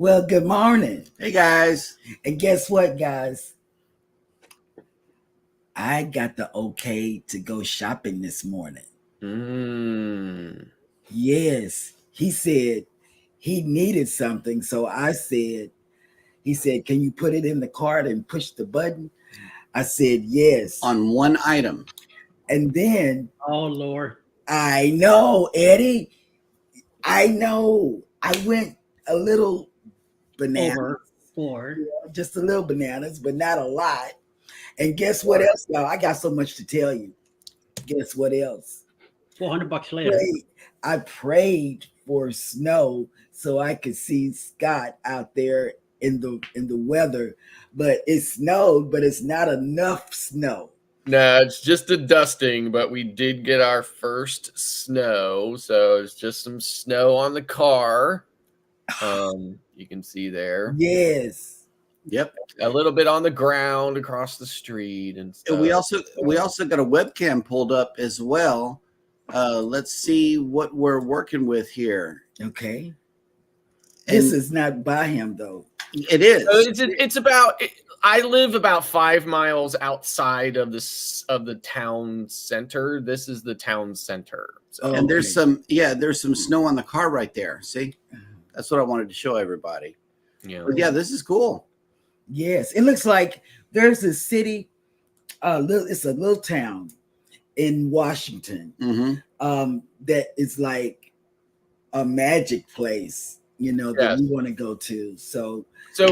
Well, good morning. Hey guys. And guess what, guys? I got the okay to go shopping this morning. Yes. He said he needed something. So he said, can you put it in the cart and push the button? I said, yes. On one item. And then, oh Lord, I know, Eddie. I know. I went a little bananas. overboard. Just a little bananas, but not a lot. And guess what else, y'all? I got so much to tell you. Guess what else? $400 later. I prayed for snow so I could see Scott out there in the weather, but it snowed, but it's not enough snow. No, it's just a dusting, but we did get our first snow, so it's just some snow on the car. You can see there. Yes. Yep. A little bit on the ground across the street and stuff. And we also got a webcam pulled up as well. Let's see what we're working with here. Okay. This is not by him though. It is. So it's about. I live about 5 miles outside of the town center. This is the town center. So. And there's some snow on the car right there. See, that's what I wanted to show everybody. Yeah. But yeah, this is cool. Yes, it looks like there's a city. It's a little town in Washington. That is like a magic place, that we want to go to. So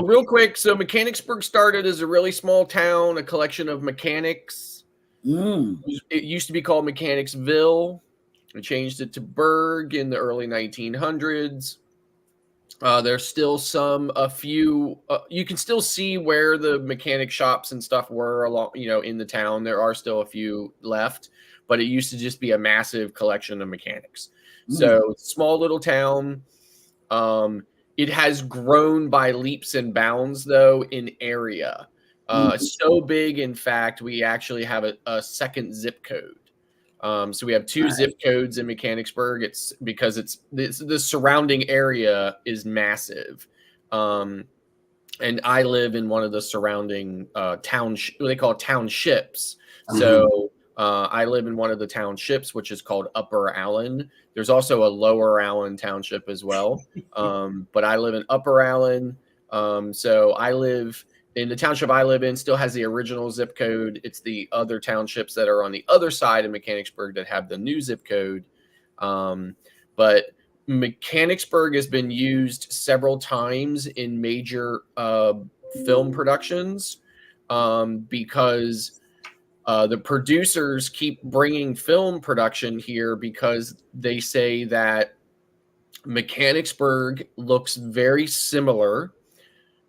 real quick, Mechanicsburg started as a really small town, a collection of mechanics. It used to be called Mechanicsville. We changed it to Berg in the early 1900s. There's still a few. You can still see where the mechanic shops and stuff were along, in the town. There are still a few left, but it used to just be a massive collection of mechanics. So small little town. It has grown by leaps and bounds, though, in area. So big, in fact, we actually have a second zip code. So we have 2 zip codes in Mechanicsburg. It's because the surrounding area is massive. And I live in one of the surrounding what they call townships. So I live in one of the townships, which is called Upper Allen. There's also a Lower Allen township as well. But I live in Upper Allen. So I live in the township I live in, still has the original zip code. It's the other townships that are on the other side of Mechanicsburg that have the new zip code. But Mechanicsburg has been used several times in major film productions because the producers keep bringing film production here because they say that Mechanicsburg looks very similar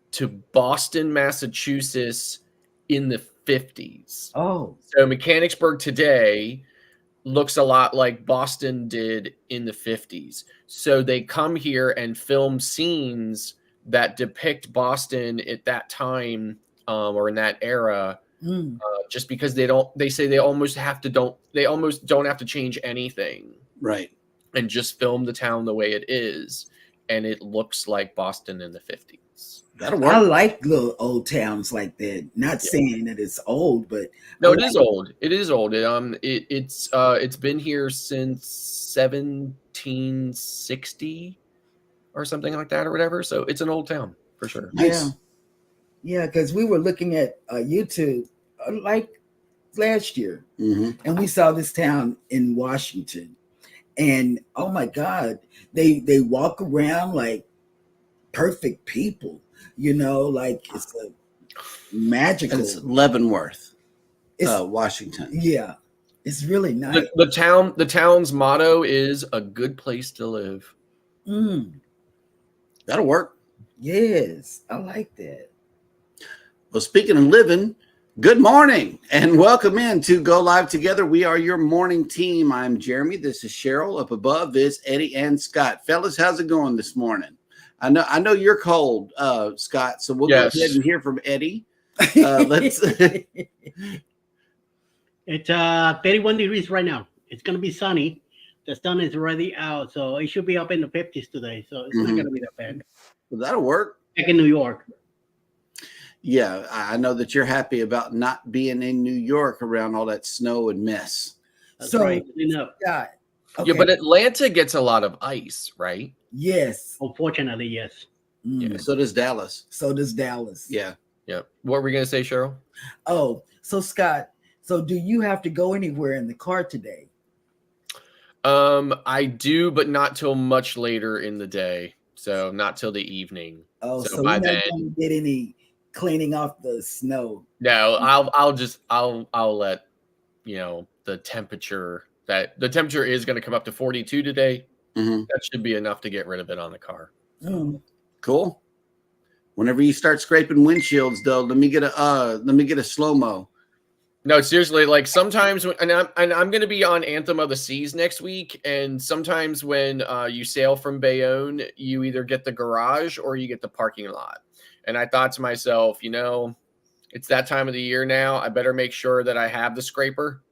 to Boston, Massachusetts in the 50s. Oh. So Mechanicsburg today looks a lot like Boston did in the 50s. So they come here and film scenes that depict Boston at that time or in that era. Just because they say they almost don't have to change anything. Right. And just film the town the way it is. And it looks like Boston in the 50s. That'll work. I like little old towns like that. Not saying that it's old, but no, it is old. It is old. It's been here since 1760 or something like that or whatever. So it's an old town for sure. Nice. Yeah, because we were looking at YouTube like last year, and we saw this town in Washington, and oh my God, they walk around like perfect people. Like it's a magical. And it's Leavenworth, Washington. Yeah, it's really nice. The town's motto is a good place to live. That'll work. Yes, I like that. Well, speaking of living, good morning and welcome in to Go Live Together. We are your morning team. I'm Jeremy. This is Cheryl. Up above is Eddie and Scott. Fellas, how's it going this morning? I know you're cold, Scott, so we'll go ahead and hear from Eddie. Let's. It's 31 degrees right now. It's going to be sunny. The sun is already out, so it should be up in the 50s today. So it's not going to be that bad. That'll work. Back in New York. Yeah, I know that you're happy about not being in New York around all that snow and mess. That's So, right. Clean up. Scott, Yeah, but Atlanta gets a lot of ice, right? yes. Unfortunately, yes. Mm. So does Dallas. So does Dallas. Yeah. Yeah. What were we gonna say, Cheryl? Oh, so Scott, so do you have to go anywhere in the car today? I do, but not till much later in the day. So not till the evening. Oh, so by you're not then, going to get any cleaning off the snow. no, I'll let the temperature is going to come up to 42 today. Mm-hmm. That should be enough to get rid of it on the car. Mm. Cool. Whenever you start scraping windshields, though, let me get a slow-mo. No, seriously, like sometimes I'm going to be on Anthem of the Seas next week, and sometimes when you sail from Bayonne, you either get the garage or you get the parking lot. And I thought to myself, it's that time of the year now. I better make sure that I have the scraper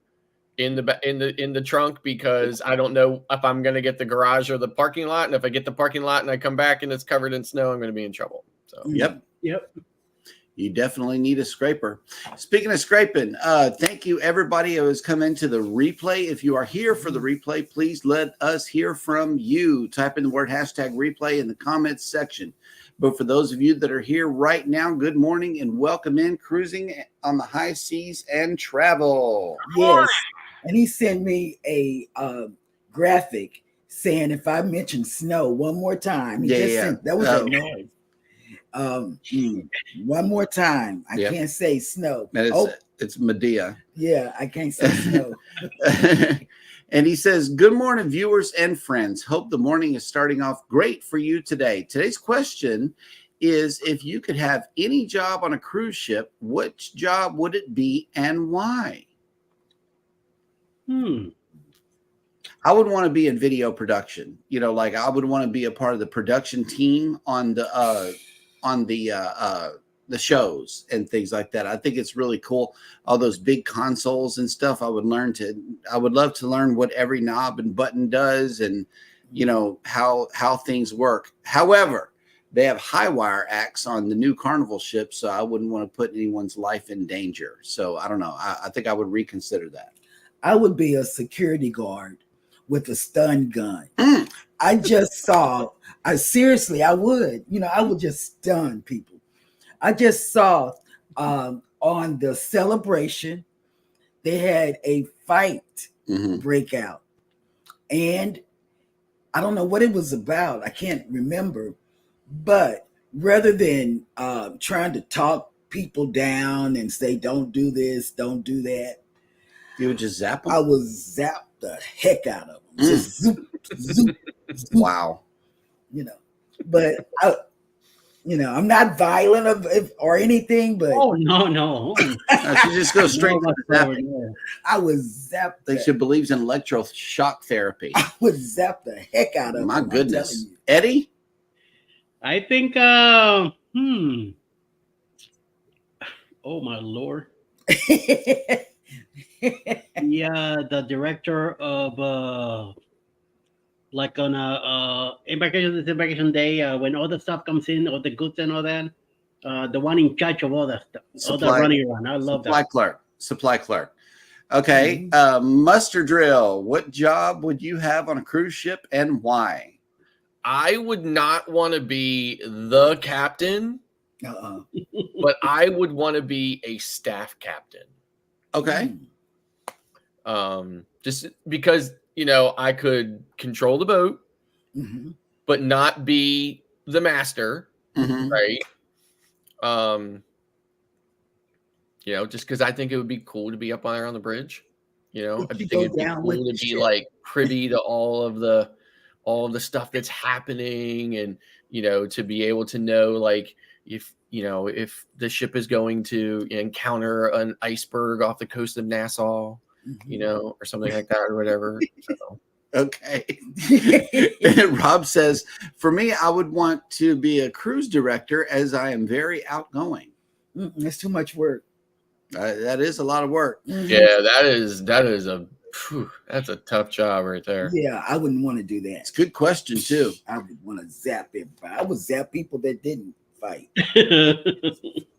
in the trunk, because I don't know if I'm going to get the garage or the parking lot. And if I get the parking lot and I come back and it's covered in snow, I'm going to be in trouble. So Yep. Yep. You definitely need a scraper. Speaking of scraping, thank you everybody who has come into the replay. If you are here for the replay, please let us hear from you. Type in the word #replay in the comments section. But for those of you that are here right now, good morning and welcome in Cruising on the High Seas and Travel. Yes. And he sent me a graphic saying if I mention snow one more time, that was that noise. One more time. I can't say snow. It's Medea. Yeah, I can't say snow. And he says, good morning, viewers and friends. Hope the morning is starting off great for you today. Today's question is, if you could have any job on a cruise ship, which job would it be and why? I would want to be in video production. Like I would want to be a part of the production team on the shows and things like that. I think it's really cool. All those big consoles and stuff. I would love to learn what every knob and button does, and how things work. However, they have high wire acts on the new Carnival ships, so I wouldn't want to put anyone's life in danger. So I don't know. I think I would reconsider that. I would be a security guard with a stun gun. I just saw, I would just stun people. I just saw on the Celebration, they had a fight break out. And I don't know what it was about. I can't remember. But rather than trying to talk people down and say, don't do this, don't do that, you would just zap them? I would zap the heck out of them. Just zoop, zoop, zoop. Wow. But I'm not violent or anything, but no. She just goes straight to the zapping. I would zap. She believes in electroshock therapy. I would zap the heck out of them. My goodness. Eddie? I think oh my Lord. Yeah, the director of like on a embarkation day, when all the stuff comes in, all the goods and all that, the one in charge of all that stuff, all the running around. I love that. Supply clerk. Okay. Muster drill. What job would you have on a cruise ship and why? I would not want to be the captain, but I would want to be a staff captain. Okay. Just because, I could control the boat, but not be the master, right? Just because I think it would be cool to be up there on the bridge. I think it'd be cool to be like privy to all of the stuff that's happening, and to be able to know, like, if the ship is going to encounter an iceberg off the coast of Nassau, or something like that, or whatever. So. Okay. Rob says, for me, I would want to be a cruise director, as I am very outgoing. That's too much work. That is a lot of work. Yeah, that is a Phew, that's a tough job right there. Yeah, I wouldn't want to do that. It's a good question too. I would want to zap everybody. I would zap people that didn't fight.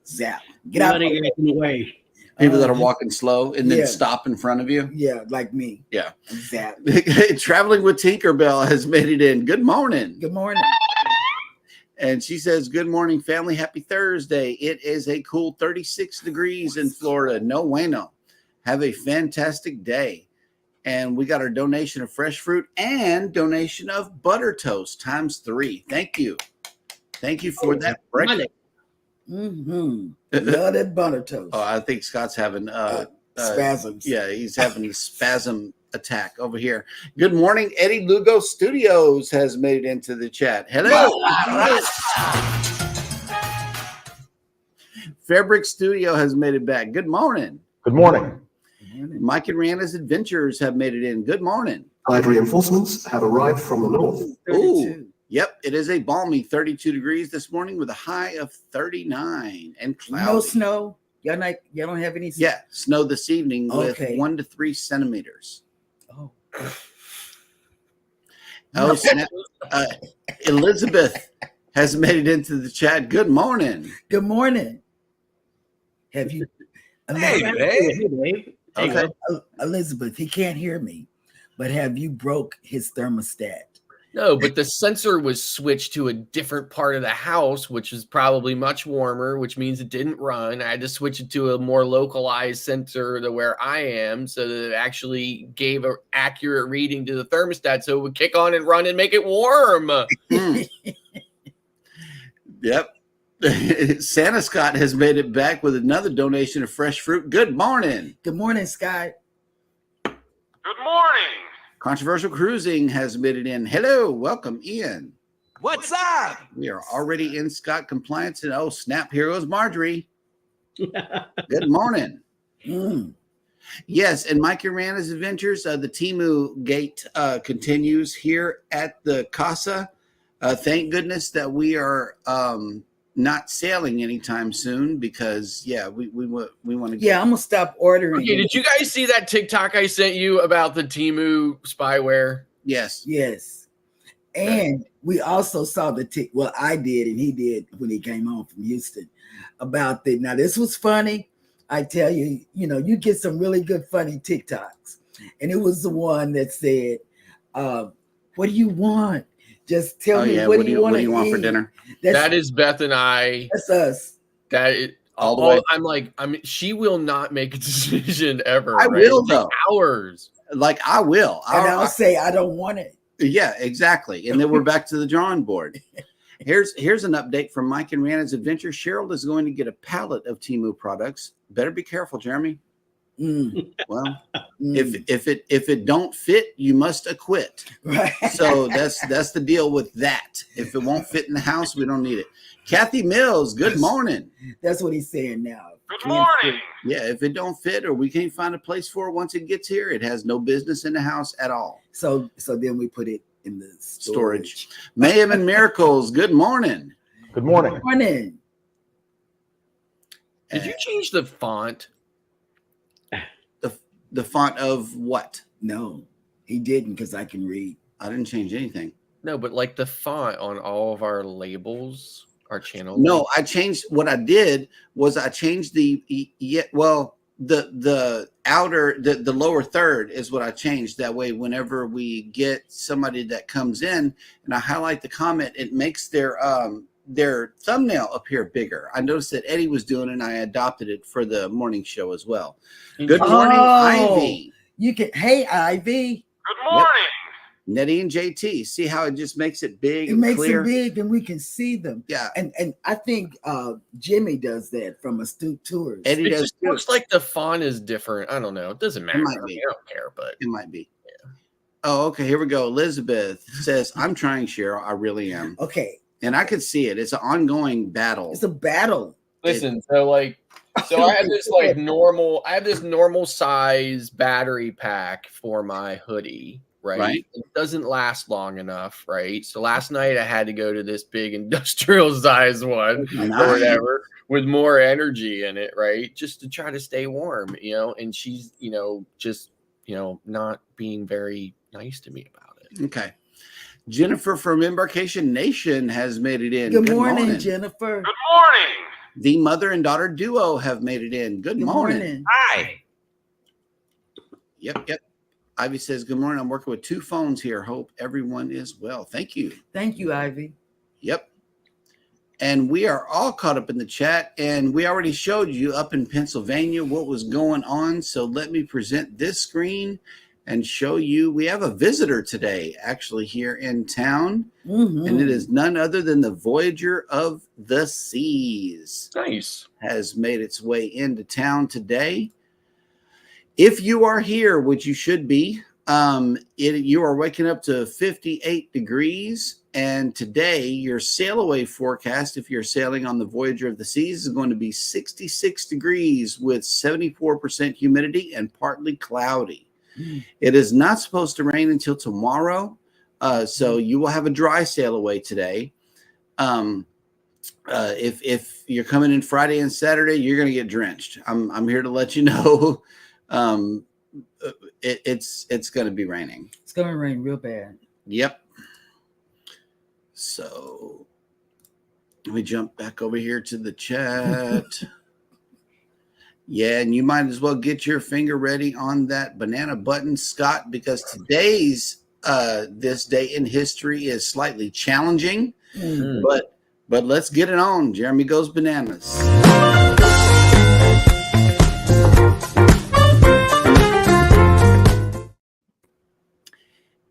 Zap. Get out. Nobody gets in the way. People that are walking slow and then yeah. stop in front of you. Yeah, like me. Yeah. Zap. Traveling with Tinkerbell has made it in. Good morning. Good morning. And she says, good morning, family. Happy Thursday. It is a cool 36 degrees in Florida. No bueno. Have a fantastic day. And we got our donation of fresh fruit and donation of butter toast times 3. Thank you. Thank you for that breakfast. Mm-hmm. Love that butter toast. Oh, I think Scott's having spasms. Yeah, he's having a spasm attack over here. Good morning. Eddie Lugo Studios has made it into the chat. Hello. Fabric Studio has made it back. Good morning. Good morning. Mike and Rihanna's Adventures have made it in. Good morning. Tide reinforcements have arrived from the north. Ooh, yep. It is a balmy 32 degrees this morning with a high of 39 and cloudy. No snow. Y'all don't have any snow? Yeah, snow this evening with 1 to 3 centimeters. Oh. Oh, snap. Elizabeth has made it into the chat. Good morning. Good morning. Have you? Hey, Dave. Okay. Elizabeth, he can't hear me, but have you broke his thermostat? No, but the sensor was switched to a different part of the house, which is probably much warmer, which means it didn't run. I had to switch it to a more localized sensor to where I am so that it actually gave an accurate reading to the thermostat so it would kick on and run and make it warm. Yep. Santa Scott has made it back with another donation of fresh fruit. Good morning. Good morning, Scott. Good morning. Controversial Cruising has made it in. Hello. Welcome, Ian. What's up? We are already in Scott compliance. And oh, snap. Here goes Marjorie. Good morning. Yes, and Mike and Rihanna's Adventures, the Temu gate continues here at the Casa. Thank goodness that we are not sailing anytime soon because, we want to. Yeah, I'm gonna stop ordering. Okay, did you guys see that TikTok I sent you about the Temu spyware? Yes. Yes, and we also saw the well, I did, and he did when he came home from Houston about the. Now this was funny. I tell you, you get some really good funny TikToks, and it was the one that said, "What do you want? Just tell me what do you want for dinner?" That is Beth and I. That's us. That is all the way. I mean, she will not make a decision ever. I will though. Hours. Like I will. I'll say I don't want it. Yeah, exactly. And then we're back to the drawing board. Here's an update from Mike and Rihanna's Adventure. Cheryl is going to get a pallet of Temu products. Better be careful, Jeremy. Well, if it don't fit, you must acquit. Right. So that's the deal with that. If it won't fit in the house, we don't need it. Kathy Mills, good morning. That's what he's saying now. Good morning. Yeah, if it don't fit or we can't find a place for it once it gets here, it has no business in the house at all. So then we put it in the storage. Mayhem and Miracles, good morning. Good morning. Good morning. Did you change the font? The font of what? No, he didn't because I can read. I didn't change anything. No, but like the font on all of our labels, our channel. No, I changed. What I did was I changed the outer, the lower third is what I changed. That way, whenever we get somebody that comes in and I highlight the comment, it makes their thumbnail appear bigger. I noticed that Eddie was doing it and I adopted it for the morning show as well. Good morning, Ivy. Hey, Ivy. Good morning. Nettie and JT. See how it just makes it big and makes clear? it big and we can see them. Yeah. And I think Jimmy does that from Astute Tours. Eddie It does just looks like the font is different. I don't know. It doesn't matter. might be. I don't care, but It might be. Yeah. Oh, okay. Here we go. Elizabeth says, I'm trying, Cheryl. I really am. Okay. And I could see it. It's an ongoing battle. It's a battle. listen, so I have this normal size battery pack for my hoodie, right? It doesn't last long enough, right? So last night I had to go to this big industrial size one or whatever with more energy in it, right? Just to try to stay warm, and she's, just not being very nice to me about it. Okay. Jennifer from Embarkation Nation has made it in. Good morning, Jennifer. Good morning. The mother and daughter duo have made it in. Good morning. Hi. Yep. Ivy says, good morning. I'm working with 2 phones here. Hope everyone is well. Thank you. Thank you, Ivy. Yep. And we are all caught up in the chat, and we already showed you up in Pennsylvania what was going on. So let me present this screen and show you. We have a visitor today actually here in town, and it is none other than the Voyager of the Seas. Nice. Has made its way into town today. If you are here, which you should be, you are waking up to 58 degrees. And today, your sail away forecast, if you're sailing on the Voyager of the Seas, is going to be 66 degrees with 74% humidity and partly cloudy. It is not supposed to rain until tomorrow. So you will have a dry sail away today. If you're coming in Friday and Saturday, you're going to get drenched. I'm here to let you know. It's going to be raining. It's going to rain real bad. Yep. So let me jump back over here to the chat. Yeah, and you might as well get your finger ready on that banana button, Scott, because today's this day in history is slightly challenging. But let's get it on. Jeremy goes bananas.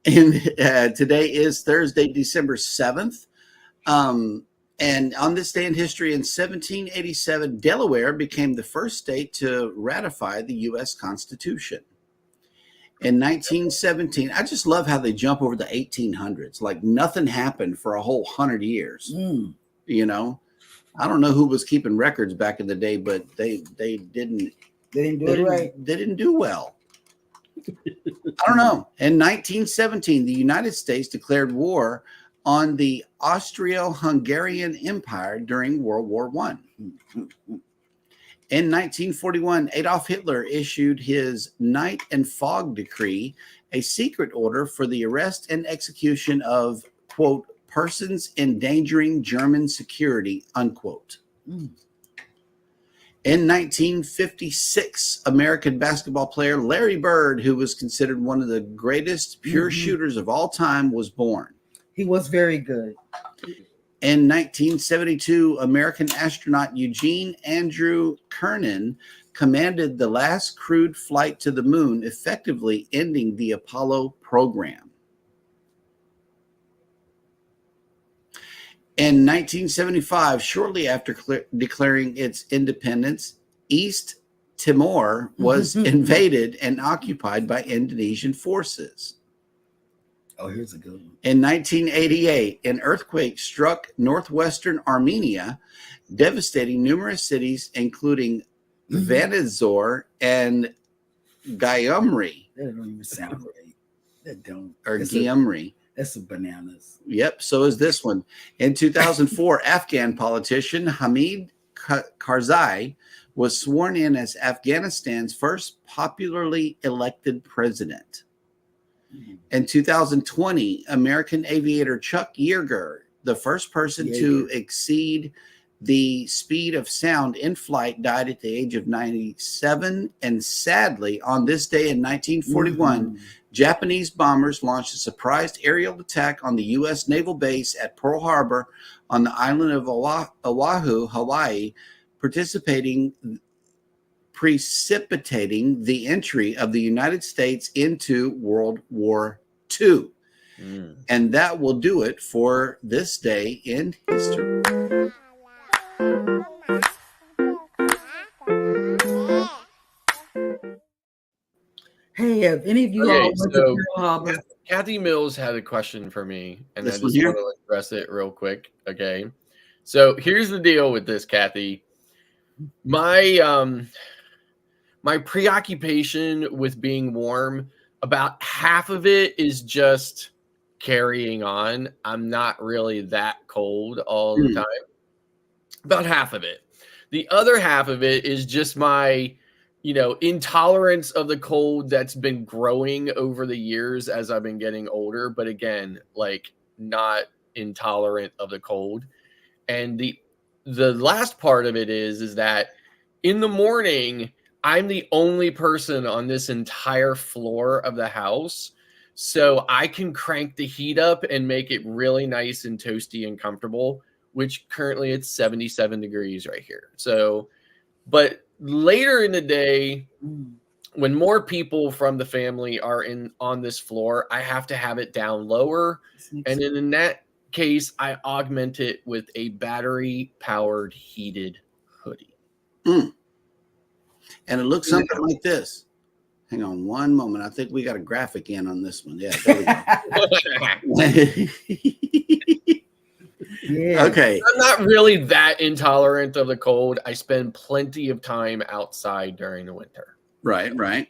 And today is Thursday, December 7th. And on this day in history, in 1787, Delaware became the first state to ratify the U.S. Constitution. In 1917, I just love how they jump over the 1800s. Like nothing happened for a whole 100 years. You know, I don't know who was keeping records back in the day, but they didn't. They didn't do it right. They didn't do well. I don't know. In 1917, the United States declared war on the Austro-Hungarian Empire during World War I. In 1941, Adolf Hitler issued his Night and Fog Decree, a secret order for the arrest and execution of, quote, persons endangering German security, unquote. In 1956, American basketball player Larry Bird, who was considered one of the greatest pure shooters of all time, was born. He was very good. In 1972, American astronaut Eugene Andrew Cernan commanded the last crewed flight to the moon, effectively ending the Apollo program. In 1975, shortly after declaring its independence, East Timor was invaded and occupied by Indonesian forces. Oh, here's a good one. In 1988, an earthquake struck northwestern Armenia, devastating numerous cities, including Vanadzor and Gyumri. That don't even sound right. That don't. Or Gyumri. That's a bananas. Yep, so is this one. In 2004, Afghan politician Hamid Karzai was sworn in as Afghanistan's first popularly elected president. In 2020, American aviator Chuck Yeager, the first person to exceed the speed of sound in flight, died at the age of 97. And sadly, on this day in 1941, Japanese bombers launched a surprise aerial attack on the U.S. naval base at Pearl Harbor on the island of Oahu, Hawaii, precipitating the entry of the United States into World War II. And that will do it for this day in history. Hey, have any of you all went to Pearl Harbor? Kathy Mills had a question for me, and This I one just here? want to address it real quick. Okay, so here's the deal with this, Kathy. My my preoccupation with being warm, about half of it is just carrying on. I'm not really that cold all the time. About half of it. The other half of it is just my, intolerance of the cold that's been growing over the years as I've been getting older. But again, like not intolerant of the cold. And the last part of it is that in the morning, I'm the only person on this entire floor of the house. So I can crank the heat up and make it really nice and toasty and comfortable, which currently it's 77 degrees right here. So, but later in the day, when more people from the family are on this floor, I have to have it down lower. And then in that case, I augment it with a battery-powered heated hoodie. And it looks something like this. Hang on one moment. I think we got a graphic in on this one. Yeah, there we go. Yeah. Okay. I'm not really that intolerant of the cold. I spend plenty of time outside during the winter. Right.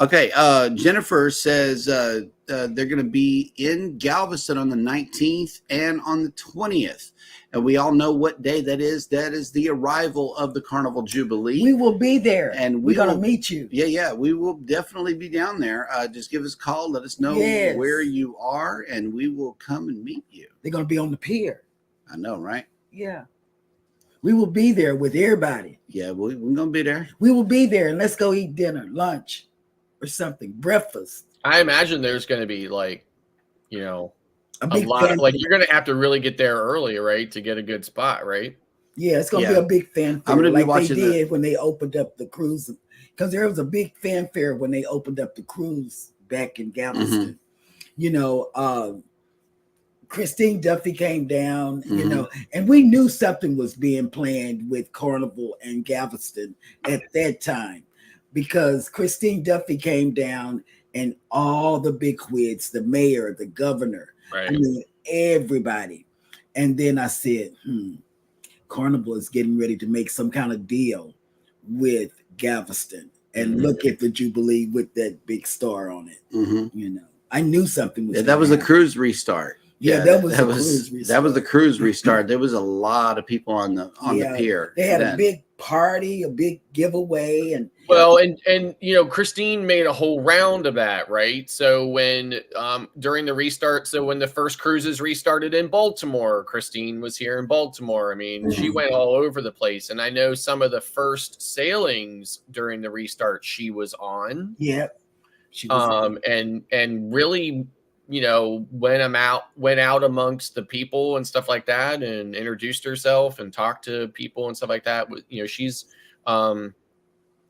Okay. Jennifer says they're going to be in Galveston on the 19th and on the 20th. And we all know what day that is. That is the arrival of the Carnival Jubilee. We will be there, and we're going to meet you. Yeah. We will definitely be down there. Just give us a call. Let us know where you are, and we will come and meet you. They're going to be on the pier. I know, right? Yeah. We will be there with everybody. Yeah, we're going to be there. We will be there, and let's go eat dinner, lunch, or something, breakfast. I imagine there's going to be like, A lot of, like you're going to have to really get there early, right, to get a good spot, right? Yeah, it's going to be a big fanfare. I'm going to be like watching they did when they opened up the cruise, because there was a big fanfare when they opened up the cruise back in Galveston. Christine Duffy came down, and we knew something was being planned with Carnival and Galveston at that time, because Christine Duffy came down and all the bigwigs, the mayor, the governor, right. Everybody. And then I said, Carnival is getting ready to make some kind of deal with Galveston and look at the Jubilee with that big star on it. I knew something was that was a cruise restart. Yeah, that was cruise restart. That was the cruise restart. There was a lot of people on the pier. They had a big party, a big giveaway, and Christine made a whole round of that, right? So when during the restart, so when the first cruises restarted in Baltimore, Christine was here in Baltimore. I mean, she went all over the place, and I know some of the first sailings during the restart she was on. Yeah, she was and really, went out amongst the people and stuff like that, and introduced herself and talked to people and stuff like that. She's,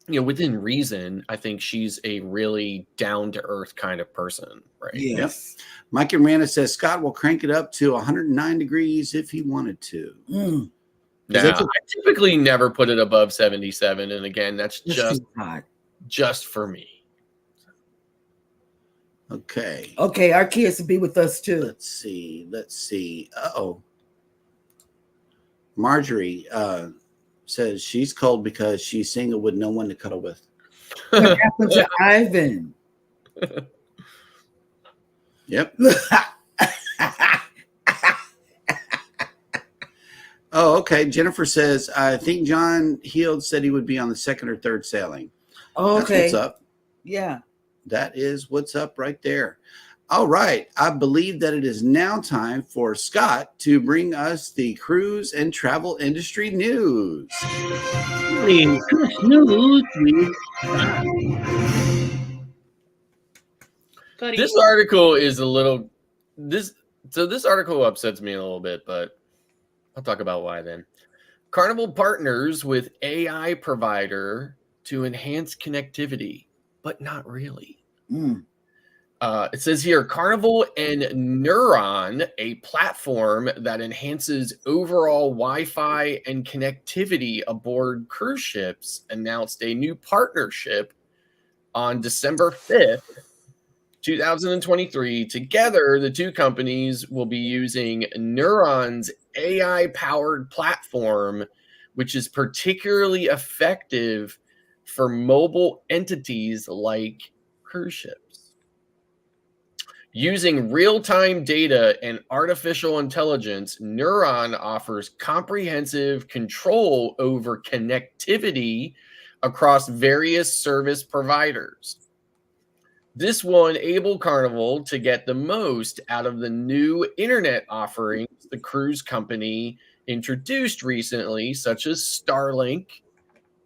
within reason, I think she's a really down to earth kind of person, right? Yes. Yep. Mike and Rana says Scott will crank it up to 109 degrees if he wanted to. Now, I typically never put it above 77, and again, that's just for me. Okay. Our kids will be with us too. Let's see. Uh-oh. Marjorie says she's cold because she's single with no one to cuddle with. What happened to Ivan? Yep. Oh, okay. Jennifer says, I think John Heald said he would be on the second or third sailing. Okay. That's what's up. Yeah. That is what's up right there. All right. I believe that it is now time for Scott to bring us the cruise and travel industry news. This article is this article upsets me a little bit, but I'll talk about why then. Carnival partners with AI provider to enhance connectivity, but not really. It says here, Carnival and Neuron, a platform that enhances overall Wi-Fi and connectivity aboard cruise ships, announced a new partnership on December 5th, 2023. Together, the two companies will be using Neuron's AI-powered platform, which is particularly effective for mobile entities like cruise ships. Using real-time data and artificial intelligence, Neuron offers comprehensive control over connectivity across various service providers. This will enable Carnival to get the most out of the new internet offerings the cruise company introduced recently, such as Starlink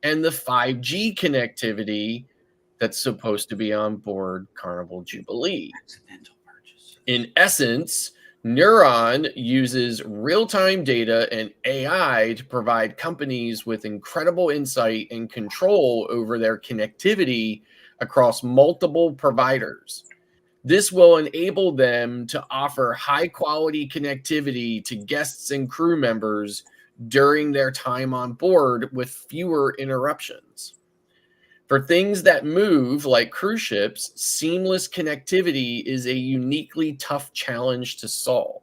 and the 5G connectivity that's supposed to be on board Carnival Jubilee. In essence, Neuron uses real-time data and AI to provide companies with incredible insight and control over their connectivity across multiple providers. This will enable them to offer high-quality connectivity to guests and crew members during their time on board with fewer interruptions. For things that move like cruise ships, seamless connectivity is a uniquely tough challenge to solve.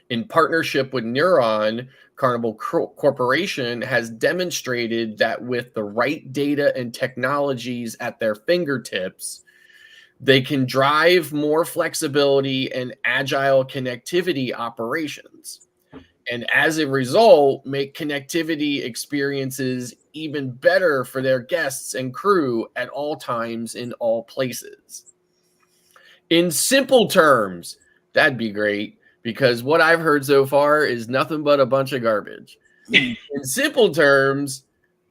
In partnership with Neuron, Carnival Corporation has demonstrated that with the right data and technologies at their fingertips, they can drive more flexibility and agile connectivity operations. And as a result, make connectivity experiences even better for their guests and crew at all times in all places. In simple terms, that'd be great, because what I've heard so far is nothing but a bunch of garbage. In simple terms,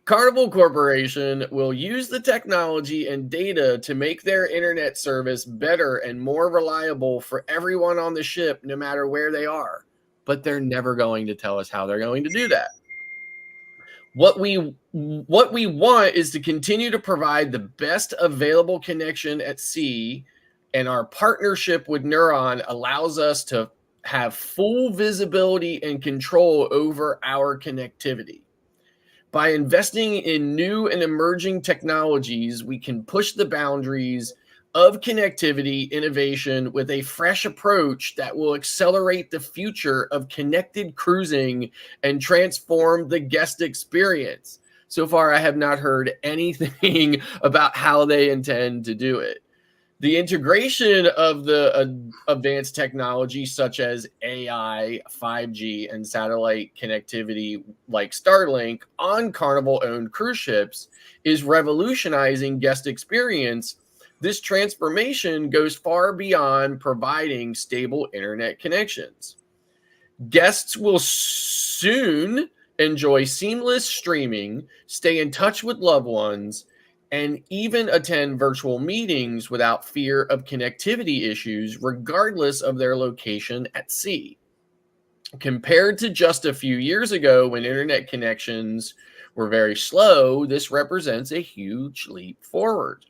Carnival Corporation will use the technology and data to make their internet service better and more reliable for everyone on the ship, no matter where they are. But they're never going to tell us how they're going to do that. What we want is to continue to provide the best available connection at sea, and our partnership with Neuron allows us to have full visibility and control over our connectivity. By investing in new and emerging technologies, we can push the boundaries of connectivity innovation with a fresh approach that will accelerate the future of connected cruising and transform the guest experience. So far, I have not heard anything about how they intend to do it. The integration of the advanced technology such as AI, 5G, and satellite connectivity like Starlink on Carnival-owned cruise ships is revolutionizing guest experience. This transformation goes far beyond providing stable internet connections. Guests will soon enjoy seamless streaming, stay in touch with loved ones, and even attend virtual meetings without fear of connectivity issues, regardless of their location at sea. Compared to just a few years ago when internet connections were very slow, this represents a huge leap forward.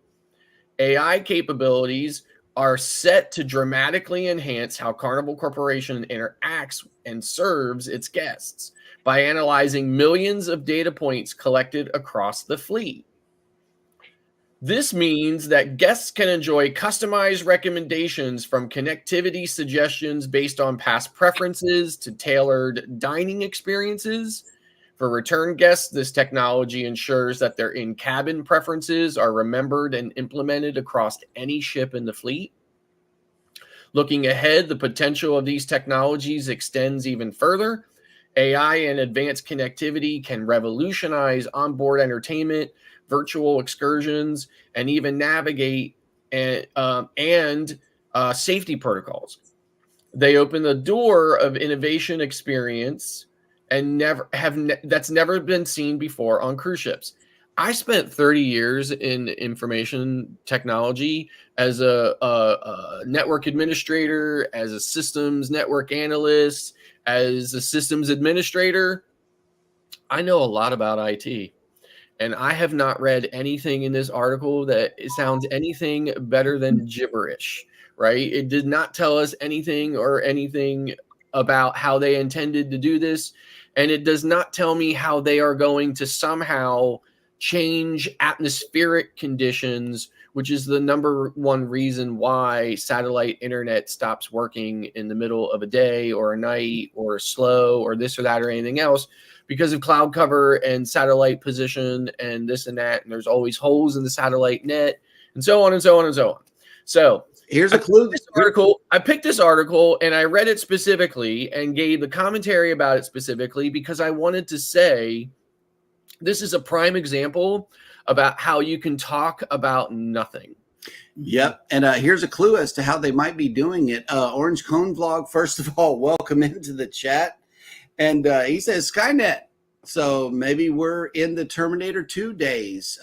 AI capabilities are set to dramatically enhance how Carnival Corporation interacts and serves its guests by analyzing millions of data points collected across the fleet. This means that guests can enjoy customized recommendations, from connectivity suggestions based on past preferences to tailored dining experiences. For return guests, this technology ensures that their in-cabin preferences are remembered and implemented across any ship in the fleet. Looking ahead, the potential of these technologies extends even further. AI and advanced connectivity can revolutionize onboard entertainment, virtual excursions, and even navigate and safety protocols. They open the door of innovation experience and that's never been seen before on cruise ships. I spent 30 years in information technology as a network administrator, as a systems network analyst, as a systems administrator. I know a lot about IT, and I have not read anything in this article that sounds anything better than gibberish, right? It did not tell us anything about how they intended to do this. And it does not tell me how they are going to somehow change atmospheric conditions, which is the number one reason why satellite internet stops working in the middle of a day or a night or slow or this or that or anything else, because of cloud cover and satellite position and this and that. And there's always holes in the satellite net and so on and so on and so on. So here's a clue. I picked this article and I read it specifically and gave the commentary about it specifically because I wanted to say this is a prime example about how you can talk about nothing. Yep. And here's a clue as to how they might be doing it. Orange Cone Vlog, first of all, welcome into the chat. And he says Skynet. So maybe we're in the Terminator 2 days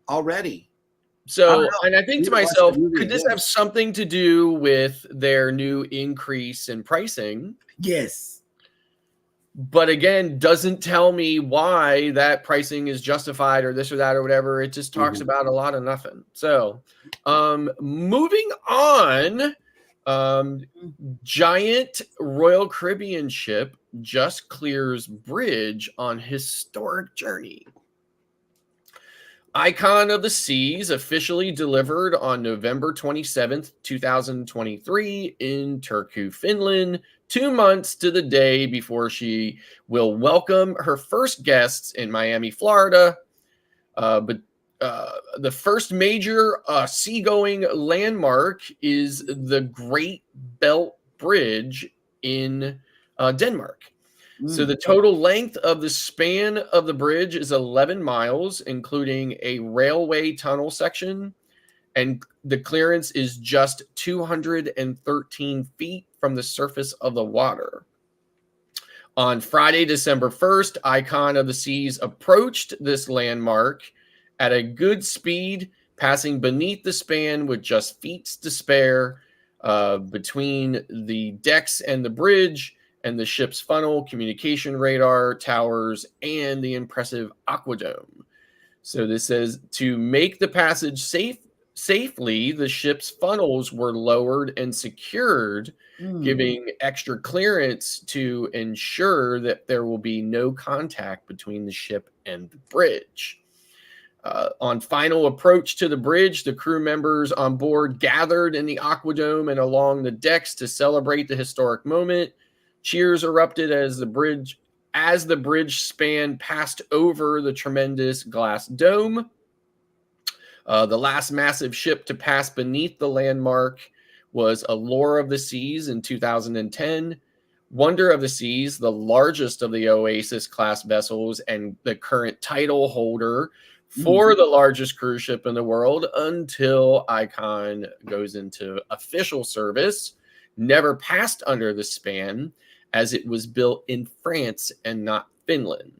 already. So, and I think to myself, movie could this again. have something to do with their new increase in pricing? Yes. But again, doesn't tell me why that pricing is justified or this or that or whatever. It just talks about a lot of nothing. So, moving on, giant Royal Caribbean ship just clears bridge on historic journey. Icon of the Seas officially delivered on November 27th, 2023 in Turku, Finland, 2 months to the day before she will welcome her first guests in Miami, Florida. But the first major seagoing landmark is the Great Belt Bridge in Denmark. So the total length of the span of the bridge is 11 miles, including a railway tunnel section, and the clearance is just 213 feet from the surface of the water. On Friday, December 1st, Icon of the Seas approached this landmark at a good speed, passing beneath the span with just feet to spare between the decks and the bridge, and the ship's funnel, communication radar, towers, and the impressive aquadome. So this says, to make the passage safely, the ship's funnels were lowered and secured, giving extra clearance to ensure that there will be no contact between the ship and the bridge. On final approach to the bridge, the crew members on board gathered in the aquadome and along the decks to celebrate the historic moment. Cheers erupted as the bridge span passed over the tremendous glass dome. The last massive ship to pass beneath the landmark was Allure of the Seas in 2010. Wonder of the Seas, the largest of the Oasis class vessels and the current title holder for the largest cruise ship in the world until Icon goes into official service, never passed under the span, as it was built in France and not Finland.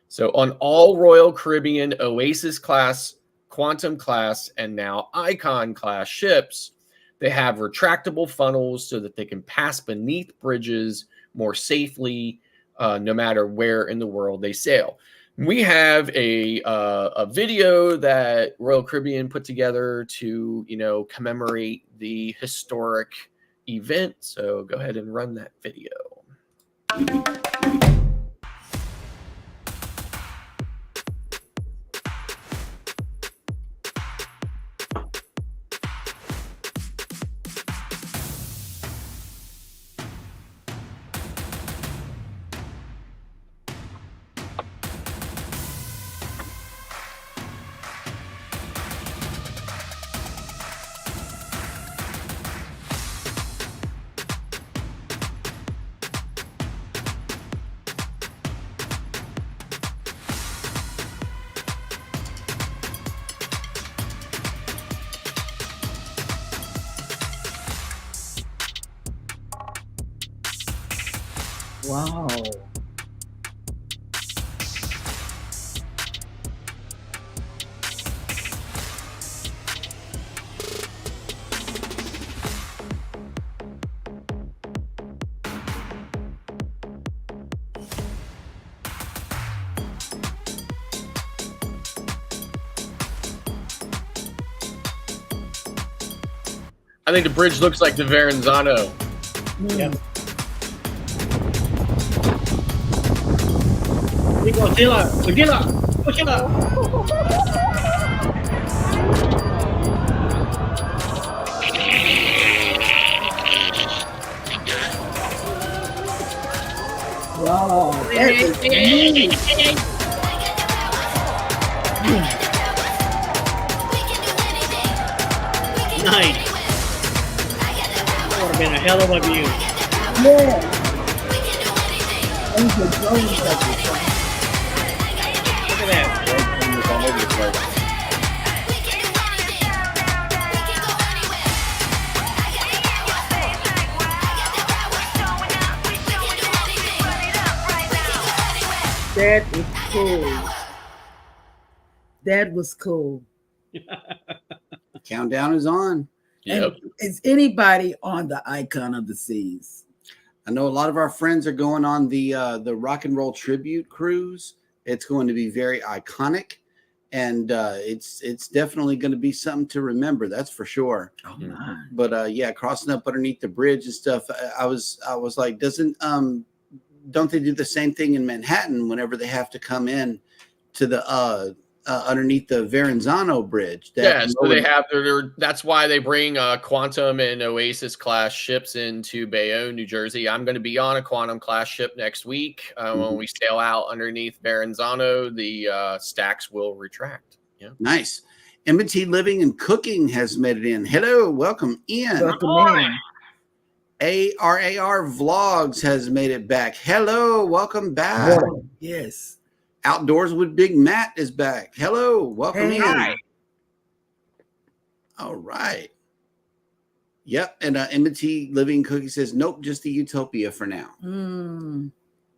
So on all Royal Caribbean Oasis class, Quantum class, and now Icon class ships, they have retractable funnels so that they can pass beneath bridges more safely, no matter where in the world they sail. We have a video that Royal Caribbean put together to, commemorate the historic event. So go ahead and run that video. Wow. I think the bridge looks like the Verrazano. Yeah. Godzilla. Wow. That is neat. Nice. That would have been a hell of a view. Yeah. And the drone touches. Look at cool. That was cool. Countdown is on. Yep. And is anybody on the Icon of the Seas? I know a lot of our friends are going on the rock and roll tribute cruise. It's going to be very iconic, and it's definitely going to be something to remember. That's for sure. Oh my! But yeah, crossing up underneath the bridge and stuff. I was like, don't they do the same thing in Manhattan whenever they have to come in to the underneath the Verrazano Bridge? Yeah, so they have that's why they bring Quantum and Oasis class ships into Bayonne, New Jersey. I'm going to be on a Quantum class ship next week. When we sail out underneath Verrazano, the stacks will retract. Yeah, nice. M&T Living and Cooking has made it in. Hello, welcome in. Welcome in. ARAR Vlogs has made it back. Hello, welcome back. Morning. Yes. Outdoors with Big Matt is back. Hello, welcome Hey. in. Hi. All right. Yep. And M&T Living Cookie says, nope, just the Utopia for now. Mm.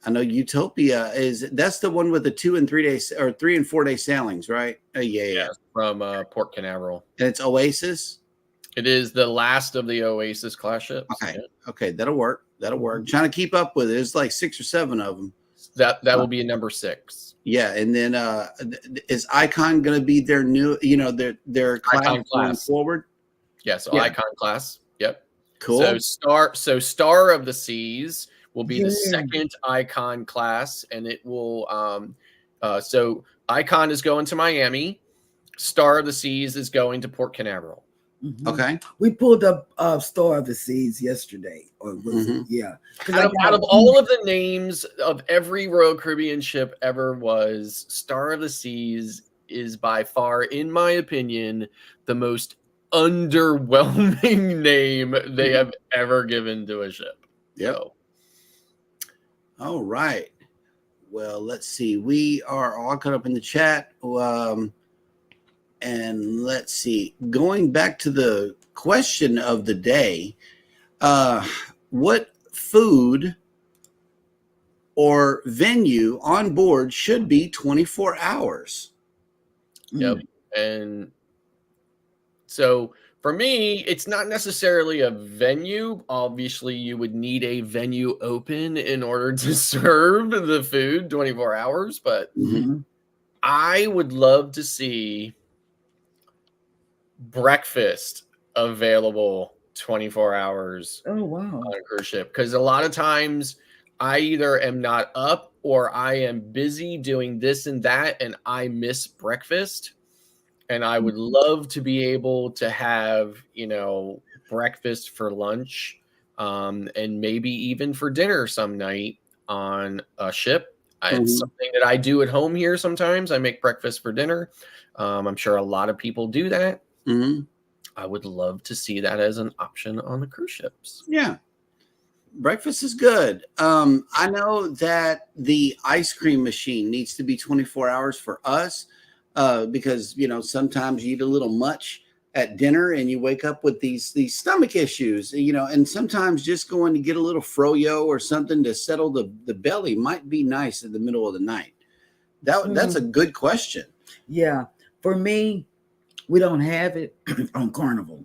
I know Utopia that's the one with the 2 and 3 days or 3 and 4 day sailings, right? Yeah. from Port Canaveral. And it's Oasis. It is the last of the Oasis class ships. Okay. Yeah. Okay. That'll work. Trying to keep up with it. There's like 6 or 7 of them. That will be a number 6. Yeah. And then is Icon going to be their new, their class Icon going class. forward? Yeah, so Yeah. Icon class. Yep. Cool. So Star of the Seas will be the Yeah. second Icon class, and it will so Icon is going to Miami. Star of the Seas is going to Port Canaveral. Mhm. Okay. We pulled up Star of the Seas yesterday, or was it? Yeah. 'Cause Out of all of the names of every Royal Caribbean ship ever was, Star of the Seas is by far, in my opinion, the most underwhelming name they have ever given to a ship. Yep. So, All right. Well, let's see. We are all caught up in the chat. And let's see. Going back to the question of the day, what food or venue on board should be 24 hours? yep. And so for me, it's not necessarily a venue. Obviously, you would need a venue open in order to serve the food 24 hours. But Mhm. I would love to see breakfast available 24 hours Oh wow. on a cruise ship, because a lot of times I either am not up or I am busy doing this and that, and I miss breakfast. And I would love to be able to have, breakfast for lunch, and maybe even for dinner some night on a ship. It's something that I do at home here sometimes. I make breakfast for dinner. I'm sure a lot of people do that. Mm-hmm. I would love to see that as an option on the cruise ships. Yeah. Breakfast is good. I know that the ice cream machine needs to be 24 hours for us because, sometimes you eat a little much at dinner and you wake up with these stomach issues, and sometimes just going to get a little froyo or something to settle the belly might be nice in the middle of the night. That's a good question. Yeah. For me, we don't have it on Carnival.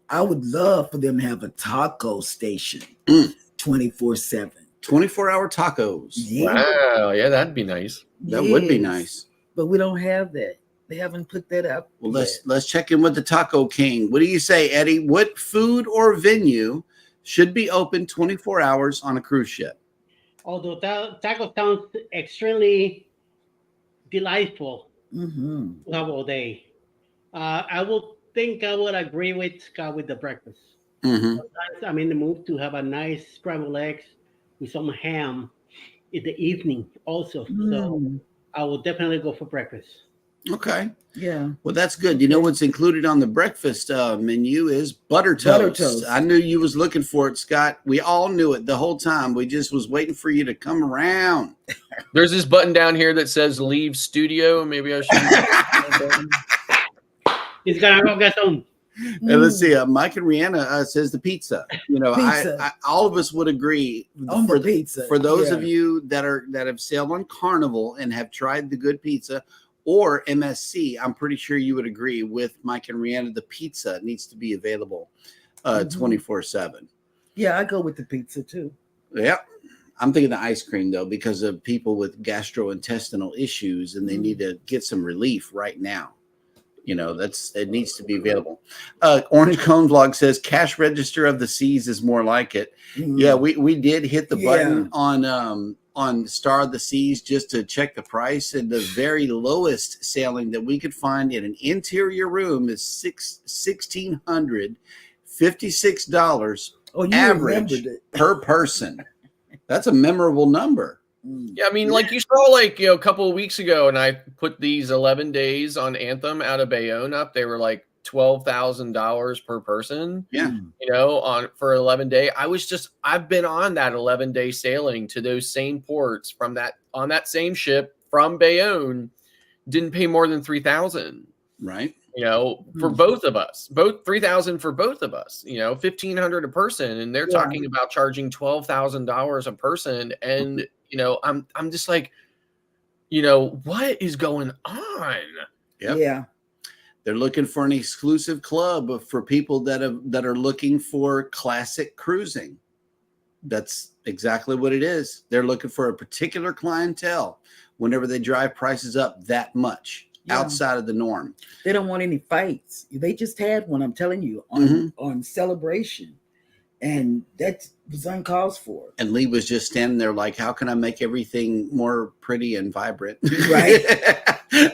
I would love for them to have a taco station 24/7. 24-hour tacos. Yeah. Wow. Yeah, that'd be nice. That would be Yes. nice. But we don't have that. They haven't put that up. Well, yet. let's check in with the Taco King. What do you say, Eddie? What food or venue should be open 24 hours on a cruise ship? Although taco sounds extremely delightful Mhm. to have all day, I would agree with Scott with the breakfast. Mm-hmm. I'm in the mood to have a nice scrambled eggs with some ham in the evening also. So Mm. I will definitely go for breakfast. Okay. Yeah. Well, that's good. You know what's included on the breakfast menu is butter toast. Butter toast. I knew you was looking for it, Scott. We all knew it the whole time. We just was waiting for you to come around. There's this button down here that says leave studio. Maybe I should. It's gonna go get some. And let's see. Mike and Rihanna says the pizza. You know, Pizza. I all of us would agree On the pizza. For those Yeah. of you that have sailed on Carnival and have tried the good pizza or MSC, I'm pretty sure you would agree with Mike and Rihanna. The pizza needs to be available 24/7. Yeah, I go with the pizza too. Yeah. I'm thinking the ice cream though, because of people with gastrointestinal issues and they need to get some relief right now. You know, it needs to be available. Orange Cone Vlog says cash register of the seas is more like it. Yeah, we did hit the button on Star of the Seas just to check the price, and the very lowest sailing that we could find in an interior room is $1,656 average per person. That's a memorable number. Yeah, I mean, like you saw, like, you know, a couple of weeks ago, and I put these 11 days on Anthem out of Bayonne up. They were like $12,000 per person. Yeah, you know, for 11 day. I've been on that 11-day sailing to those same ports on that same ship from Bayonne. Didn't pay more than 3,000. right. You know, for both of us, both 3,000 for both of us, you know, 1,500 a person. And they're talking about charging $12,000 a person. And, you know, I'm just like, you know, what is going on? Yep. Yeah. They're looking for an exclusive club for people that are looking for classic cruising. That's exactly what it is. They're looking for a particular clientele whenever they drive prices up that much. Outside of the norm. They don't want any fights. They just had one, I'm telling you, on Celebration. And that was uncalled for. And Lee was just standing there like, how can I make everything more pretty and vibrant? Right.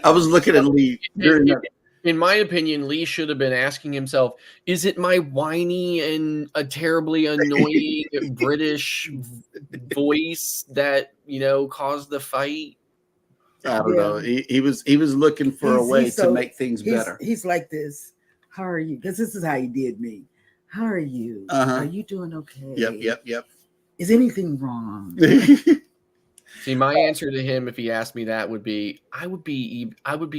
I was looking at Lee during that. In my opinion, Lee should have been asking himself, is it my whiny and a terribly annoying British voice that, you know, caused the fight? I don't know. He was looking for a way to make things better. He's like this. How are you? Because this is how he did me. How are you? Are you doing okay? Yep. Is anything wrong? See, my answer to him, if he asked me that, would be, I would be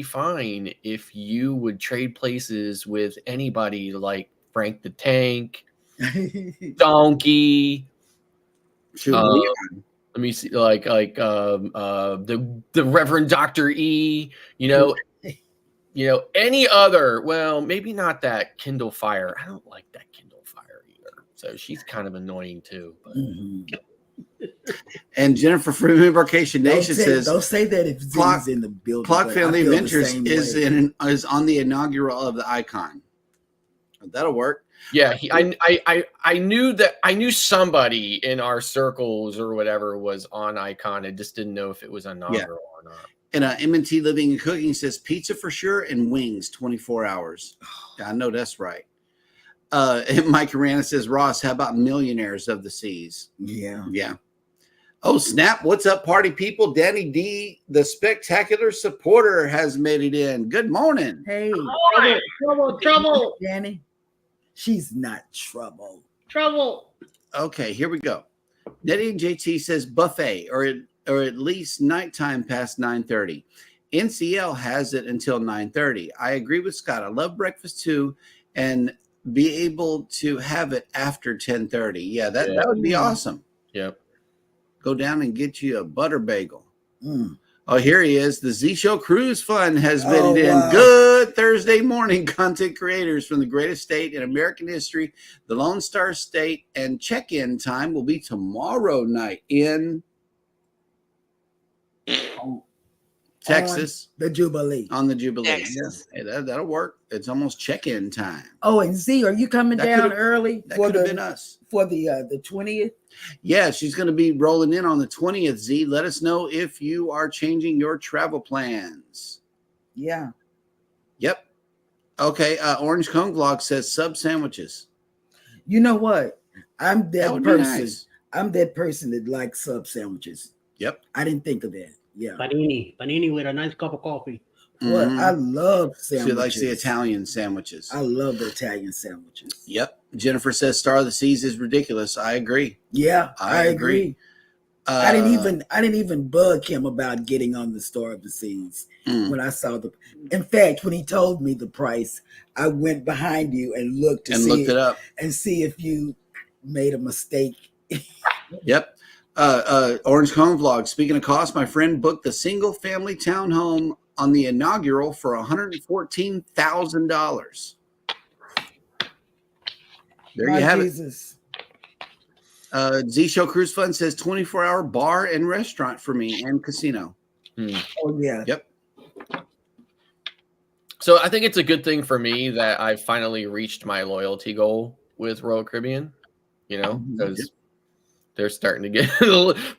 fine if you would trade places with anybody like Frank the Tank, Donkey. Let me see, like the Reverend Dr. E, you know, any other, well, maybe not that Kindle Fire. I don't like that Kindle Fire either. So she's kind of annoying too. But. And Jennifer from Embarkation Nation says, don't say that if Z's in the building. Clock Family Adventures is on the inaugural of the Icon. That'll work. Yeah, I knew somebody in our circles or whatever was on Icon. I just didn't know if it was inaugural or not. And M&T Living and Cooking says pizza for sure and wings 24 hours. I know that's right. And Mike Arana says, Ross, how about Millionaires of the Seas? Yeah. Oh, snap. What's up, party people? Danny D, the spectacular supporter, has made it in. Good morning. Hey. Trouble. Danny. She's not trouble. Okay, here we go. Nettie and JT says buffet or at least nighttime past 9:30. NCL has it until 9:30. I agree with Scott. I love breakfast too, and be able to have it after 10:30. Yeah, that would be awesome. Yep. Go down and get you a butter bagel. Oh, here he is. The Z Show Cruise Fund has been in. Wow. Good Thursday morning, content creators from the greatest state in American history, the Lone Star State, and check-in time will be tomorrow night in Texas. On the Jubilee. On the Jubilee. Texas. Hey, that'll work. It's almost check-in time. Oh, and Z, are you coming down early? That could have been us. For the 20th? Yeah, she's going to be rolling in on the 20th, Z. Let us know if you are changing your travel plans. Yeah. Yep. Okay. Orange Cone Vlog says sub sandwiches. You know what? I'm that person. Nice. I'm that person that likes sub sandwiches. Yep. I didn't think of that. Yeah. Panini with a nice cup of coffee. Well, I love sandwiches. She likes the Italian sandwiches. I love the Italian sandwiches. Yep. Jennifer says Star of the Seas is ridiculous. I agree. Yeah, I agree. I didn't even bug him about getting on the Star of the Seas when I saw the. In fact, when he told me the price, I went behind you and looked it up and see if you made a mistake. Yep. Orange Cone Vlog. Speaking of cost, my friend booked the single family townhome on the inaugural for $114,000. There you have Jesus. it. Z Show Cruise Fund says 24-hour bar and restaurant for me and casino. Oh yeah. Yep. So I think it's a good thing for me that I finally reached my loyalty goal with Royal Caribbean, because they're starting to get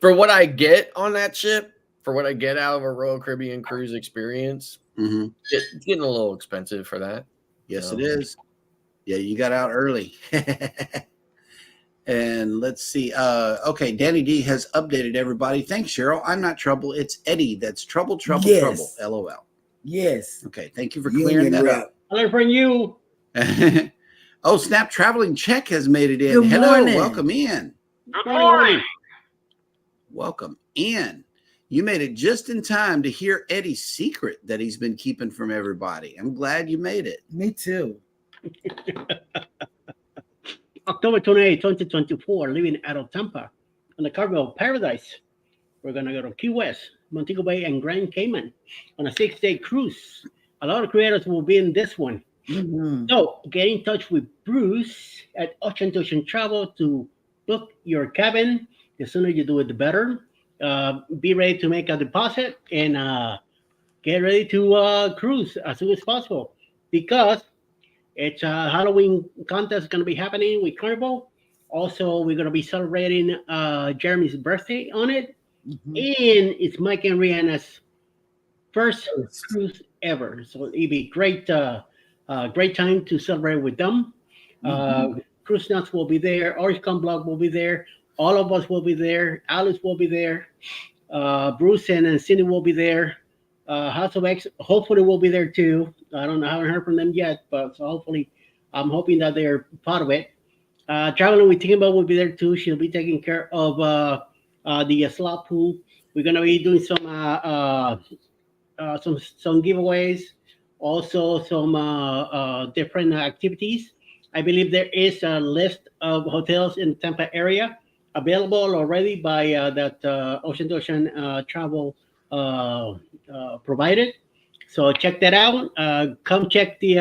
for what I get on that ship, for what I get out of a Royal Caribbean cruise experience. It's getting a little expensive for that. Yes, it is. Yeah, you got out early. And let's see. Okay, Danny D has updated everybody. Thanks, Cheryl. I'm not trouble. It's Eddie. That's trouble. Yes. LOL. Yes. Okay, thank you for clearing that up. Hello from you. Oh, Snap Traveling Check has made it in. Good Hello, morning. welcome in. Good morning. Welcome in. You made it just in time to hear Eddie's secret that he's been keeping from everybody. I'm glad you made it. Me too. October 28, 2024, leaving out of Tampa on the Carnival Paradise. We're going to go to Key West, Montego Bay, and Grand Cayman on a 6-day cruise. A lot of creators will be in this one. So get in touch with Bruce at Ocean to Ocean Travel to book your cabin. The sooner you do it, the better. Be ready to make a deposit and get ready to cruise as soon as possible, because it's a Halloween contest going to be happening with Carnival. Also, we're going to be celebrating Jeremy's birthday on it. And it's Mike and Rihanna's first cruise ever. So it'll be great time to celebrate with them. Cruise Nuts will be there. Orange Con Blog will be there. All of us will be there. Alice will be there. Bruce and Cindy will be there. House of X hopefully will be there too. I don't know. I haven't heard from them yet, but so hopefully, I'm hoping that they're part of it. Traveling with Timba will be there too. She'll be taking care of the slot pool. We're gonna be doing some giveaways, also some different activities. I believe there is a list of hotels in the Tampa area available already by that Ocean to Ocean Travel provided. So check that out. Come check the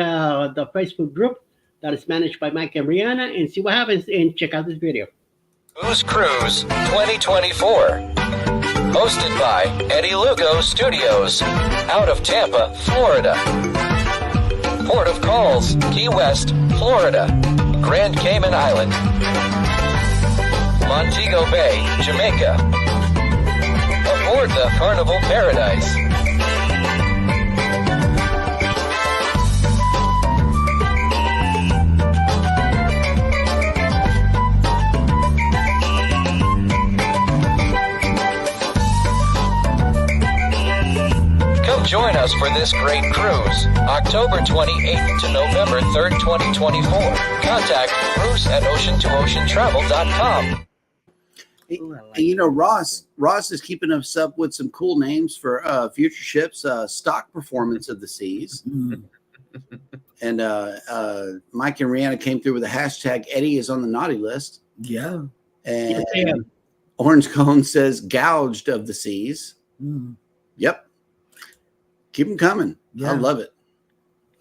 Facebook group that is managed by Mike and Rihanna and see what happens, and check out this video. Who's Cruise 2024, hosted by Eddie Lugo Studios, out of Tampa, Florida. Port of Calls, Key West, Florida. Grand Cayman Island, Montego Bay, Jamaica. Aboard the Carnival Paradise. Come join us for this great cruise, October 28th to November 3rd, 2024. Contact Bruce at ocean2oceantravel.com. You know, Ross is keeping us up with some cool names for future ships. Stock Performance of the Seas. And Mike and Rihanna came through with a hashtag Eddie is on the naughty list. Yeah. And Orange Cone says Gouged of the Seas. Yep. Keep them coming. Yeah. I love it.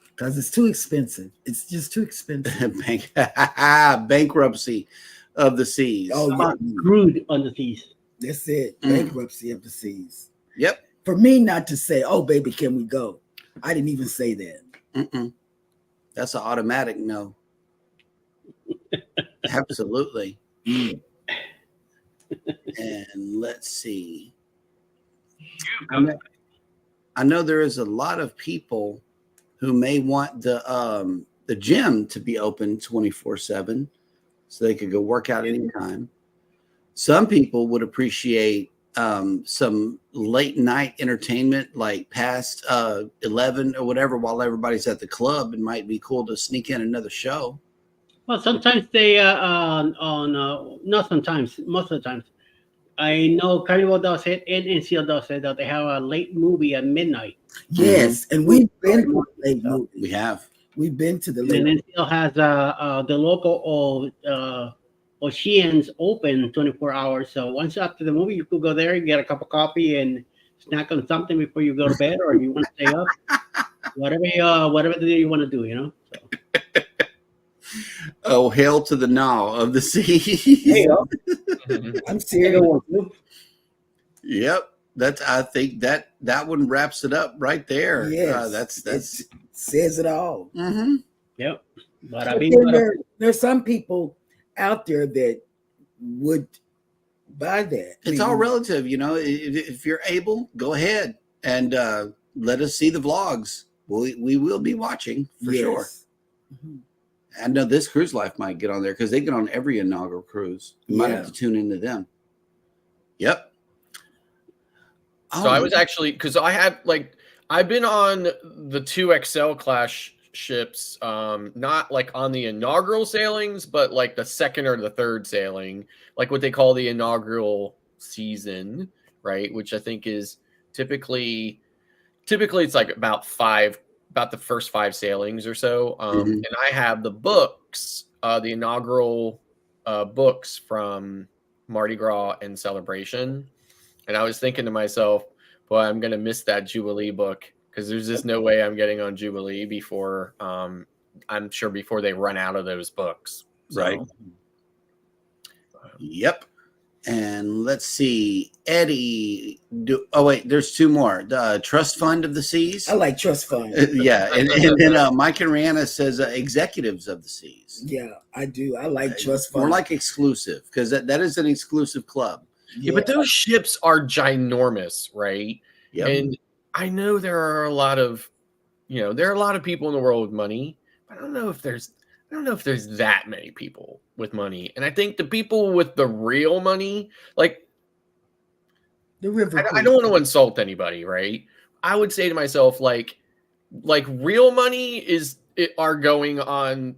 Because it's too expensive. It's just too expensive. Bankruptcy of the Seas. Oh, yeah. Screwed on the seas. That's it. Bankruptcy of the Seas. Yep. For me not to say, oh, baby, can we go? I didn't even say that. That's an automatic no. Absolutely. And let's see. I know there is a lot of people who may want the gym to be open 24/7 so they could go work out anytime. Some people would appreciate some late night entertainment, like past 11 or whatever, while everybody's at the club. It might be cool to sneak in another show. Well, sometimes they not sometimes, most of the times, I know Carnival does it and NCL does it, that they have a late movie at midnight. Yes, and we've been to the late movie. We have. We've been to the And late. then NCL has the local Oceans open 24 hours. So once after the movie, you could go there, you get a cup of coffee and snack on something before you go to bed, or you want to stay up. Whatever you want to do, you know. So. Oh, hail to the gnaw of the sea. There you go. I'm serious. Yep. I think that one wraps it up right there. Yes, That's it says it all. mm-hmm. Yep. But But then there's some people out there that would buy that. It's all relative, you know. If you're able, go ahead and let us see the vlogs. We will be watching for sure. Mm-hmm. I know this Cruise Life might get on there because they get on every inaugural cruise. You might have to tune into them. Yep. So I was actually, because I've been on the 2XL class ships, not like on the inaugural sailings, but like the second or the third sailing, like what they call the inaugural season, right? Which I think is typically it's like about the first 5 sailings or so. And I have the books, the inaugural books from Mardi Gras and Celebration. And I was thinking to myself, boy, I'm going to miss that Jubilee book because there's just no way I'm getting on Jubilee before, I'm sure before they run out of those books. So. Right. Yep. And let's see, Eddie. There's 2 more. The Trust Fund of the Seas. I like Trust Fund. Yeah. And then Mike and Rihanna says Executives of the Seas. Yeah, I do. I like Trust Fund. More like exclusive because that is an exclusive club. Yeah, but those ships are ginormous, right? Yep. And I know there are a lot of people in the world with money, but I don't know if there's that many people with money. And I think the people with the real money, like the river. I don't want to insult anybody, right? I would say to myself, like real money are going on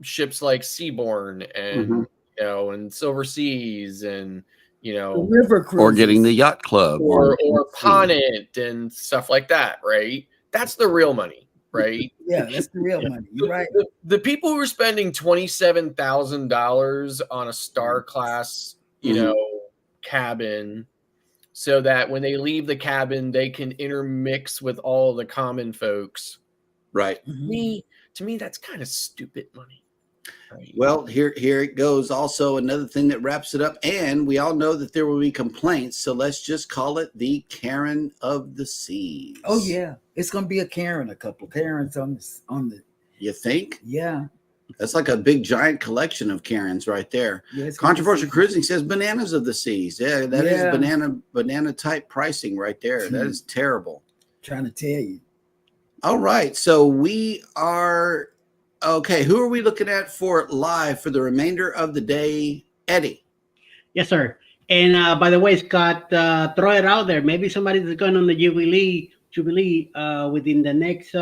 ships like Seabourn and and Silver Seas and river cruises. Or getting the yacht club or Ponant and stuff like that, right? That's the real money, right? Yeah, that's the real money. You're right. The people who are spending $27,000 on a Star Class, cabin, so that when they leave the cabin, they can intermix with all the common folks. Right. To me, that's kind of stupid money. Right. Well, here it goes. Also, another thing that wraps it up, and we all know that there will be complaints, so let's just call it the Karen of the Seas. Oh yeah, it's gonna be a couple Karens on the. You think? Yeah, that's like a big giant collection of Karens right there. Yeah, Controversial Cruising says bananas of the seas. Yeah, that is banana type pricing right there. That is terrible. Trying to tell you. All right, so we are. Okay, who are we looking at for live for the remainder of the day? Eddie. Yes, sir. And by the way, Scott, throw it out there. Maybe somebody that's going on the Jubilee within the next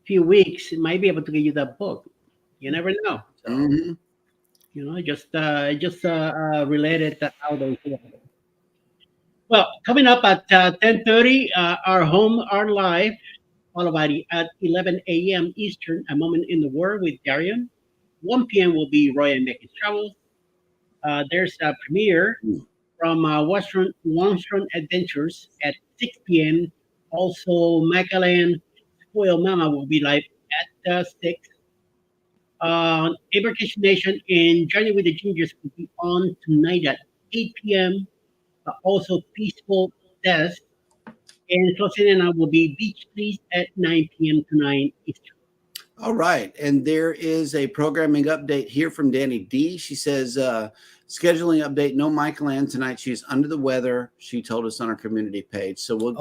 few weeks might be able to get you that book. You never know. So, just relate it out there. Well, coming up at 10:30, our home are live. Followed at 11 a.m. Eastern, A Moment in the War with Darian. 1 p.m. will be Roy and Becky's Travels. There's a premiere from Western Adventures at 6 p.m. Also, Macallan Spoil Mama will be live at 6. Embarkation Nation and Journey with the Gingers will be on tonight at 8 p.m. Also, Peaceful Death. And closing in will be Beach Please at 9 p.m. to 9 Eastern. All right. And there is a programming update here from Danny D. She says, scheduling update, no Michael Ann tonight. She's under the weather. She told us on our community page. So we'll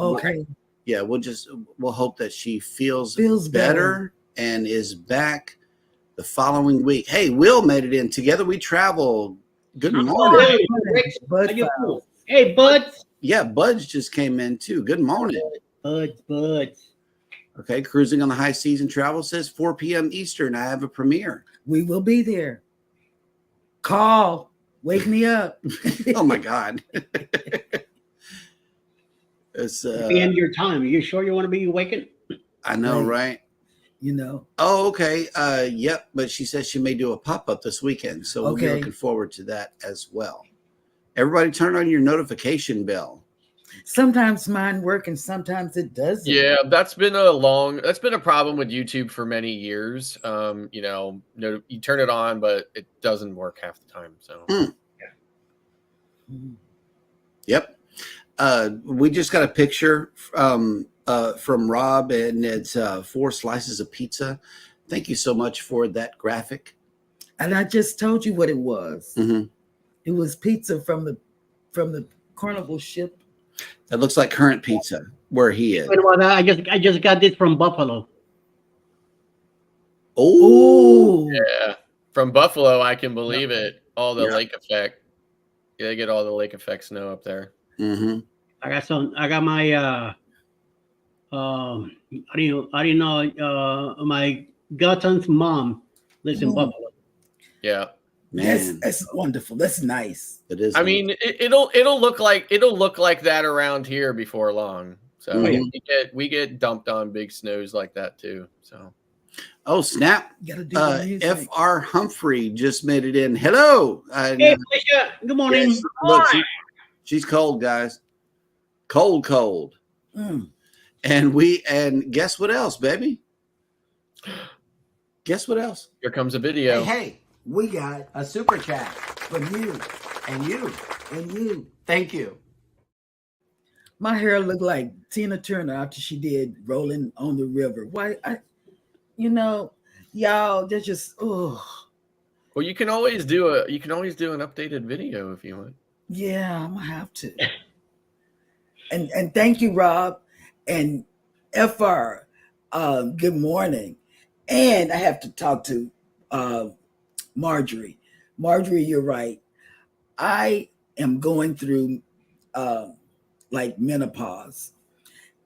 hope that she feels better and is back the following week. Hey, Will made it in. Together we traveled. Good morning. Hey, Buds. Yeah, Buds just came in too. Good morning. Buds. Okay, Cruising on the High Seas and Travel says 4 p.m. Eastern. I have a premiere. We will be there. Call. Wake me up. Oh my God. It's the end of your time. Are you sure you want to be awakened? I know, right? You know. Oh, okay. Yep. But she says she may do a pop-up this weekend. So we'll be looking forward to that as well. Everybody turn on your notification bell. Sometimes mine work and sometimes it doesn't. Yeah, that's been a problem with YouTube for many years. You know, you turn it on, but it doesn't work half the time. So Yep. We just got a picture from Rob, and it's 4 slices of pizza. Thank you so much for that graphic. And I just told you what it was. Mm-hmm. It was pizza from the Carnival ship. That looks like current pizza where he is. Wait about that. I just got this from Buffalo. Oh, yeah, from Buffalo, I can believe it. All the Yeah. lake effect. Yeah, they get all the lake effect snow up there. Mm-hmm. I got my I didn't know my godson's mom lives in Buffalo. Yeah. Man, That's wonderful. That's nice. it is. I mean, it'll look like that around here before long. So we get dumped on big snows like that too. So oh snap! You gotta do the music. F.R. Humphrey just made it in. Hello. Hey, Felicia. Good morning. Yes, look, she's cold, guys. Cold. Mm. And guess what else, baby? Guess what else? here comes a video. Hey, We got a super chat. from you And you. and you. Thank you. My hair looked like Tina Turner after she did Rolling on the River. Why? Y'all, they're just Well, you can always do an updated video if you want. yeah, I'm gonna have to. And thank you, Rob and FR. Good morning. And I have to talk to Marjorie. Marjorie, you're right. I am going through like menopause,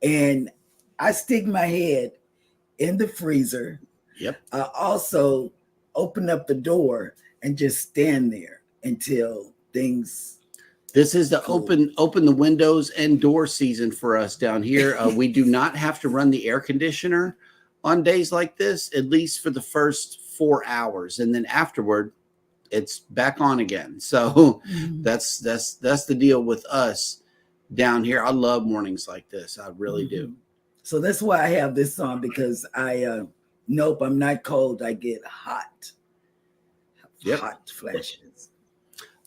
and I stick my head in the freezer. Yep. I also open up the door and just stand there until things. This is the Cool. open the windows and door season for us down here. We do not have to run the air conditioner on days like this, at least for the first 4 hours, and then afterward, it's back on again. So that's the deal with us down here. I love mornings like this. I really do. So that's why I have this on, because nope, I'm not cold. I get hot. Yep. Hot flashes.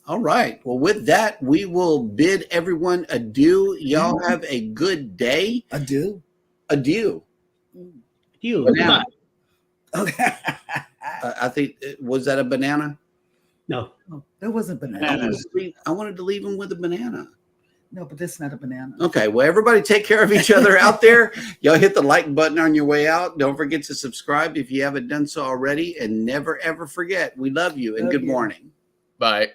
All right. Well, with that, we will bid everyone adieu. Y'all have a good day. Adieu. Adieu. You. Banana. Okay. I think, was that a banana? No. Oh, that wasn't banana. I wanted to leave him with a banana. No, but that's not a banana. Okay, well, everybody take care of each other out there. Y'all hit the like button on your way out. Don't forget to subscribe if you haven't done so already. And never, ever forget, we love you and Love good you. morning. Bye.